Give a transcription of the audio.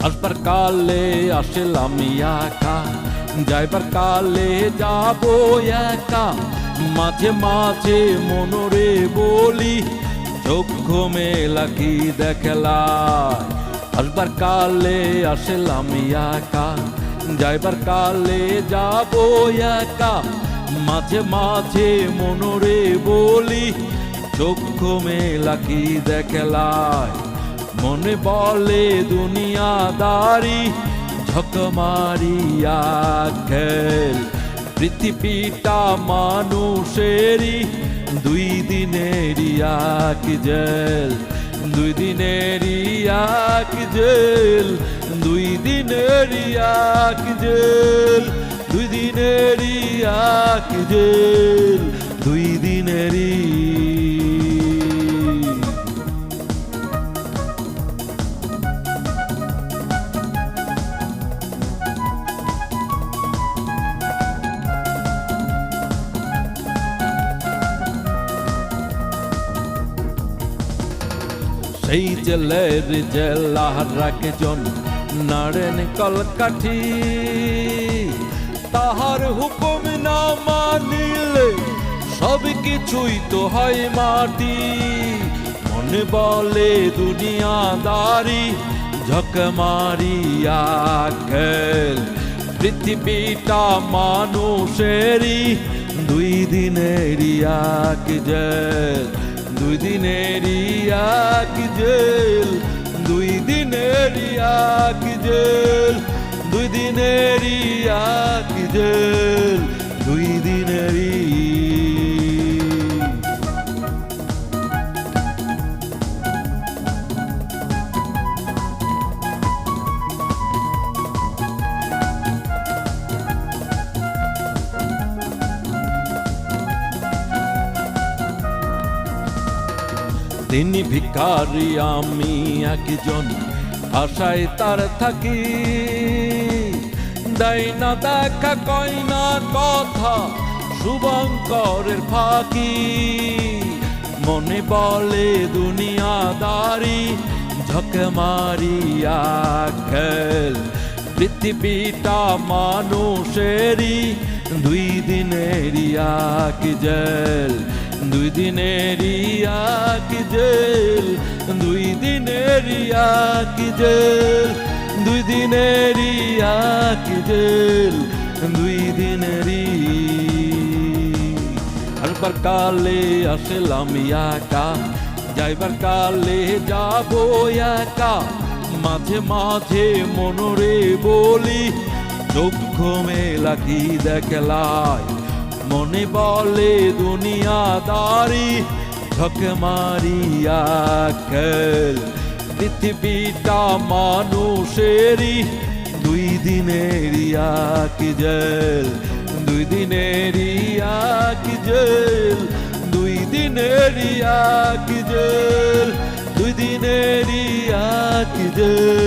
আসবার কালে আসলাম একা, যাইবার কালে যাব একা। মাঝে মাঝে মনরে বলি, চক্ষু মেলা কি দেখলাই। আসবার কালে আসলাম একা, যাইবার কালে যাব একা। মাঝে মাঝে মনরে বলি, চক্ষু মেলা কি দেখলাই। মনে বলে দুনিয়াদারি, ঝক মারিয়া খেল। পৃথিবীটা মানুষেরই, দুই দিনেরই এক জেল। দুই দিনেরই এক জেল, দুই দিনেরই এক জেল। দুই দিনেরই এক জেল, দুই দিনেরই। সেই জেলের জেলার একজন নাড়েন কলকাঠি, তাহার হুকুম না মানিলে সব কিছুই তো হয় মাটি। মনে বলে দুনিয়াদারি, ঝক মারিয়া খেল। পৃথিবীটা মানুষেরই, দুই দিনেরই এক জেল। দুই দিনেরই এক জেল, দুই দিনেরই এক জেল। দুই দিনেরই এক জেল, দুই দিনেরই। তিনি ভিখারি, আমি একজন, আশায় তার থাকি। দেয় না দেখা, কয় না কথা, শুভঙ্করের ফাঁকি। মনে বলে দুনিয়াদারি, ঝক মারিয়া খেল। পৃথিবীটা মানুষেরই, দুই দিনেরই এক জেল। দুই দিনেরই এক জেল, দুই দিনেরই এক জেল। দুই দিনেরই এক জেল, দুই দিনেরই। আসবার কালে আসলাম একা, যাইবার কালে যাব একা। মাঝে মাঝে মনরে বলি, চক্ষু মেলা কি দেখলাই। মনে বলে দুনিয়াদারি, ঝক মারিয়া খেল। পৃথিবীটা মানুষেরই, দুই দিনেরই এক জেল। দুই দিনেরই এক জেল, দুই দিনেরই এক জেল। দুই দিনেরই এক জেল।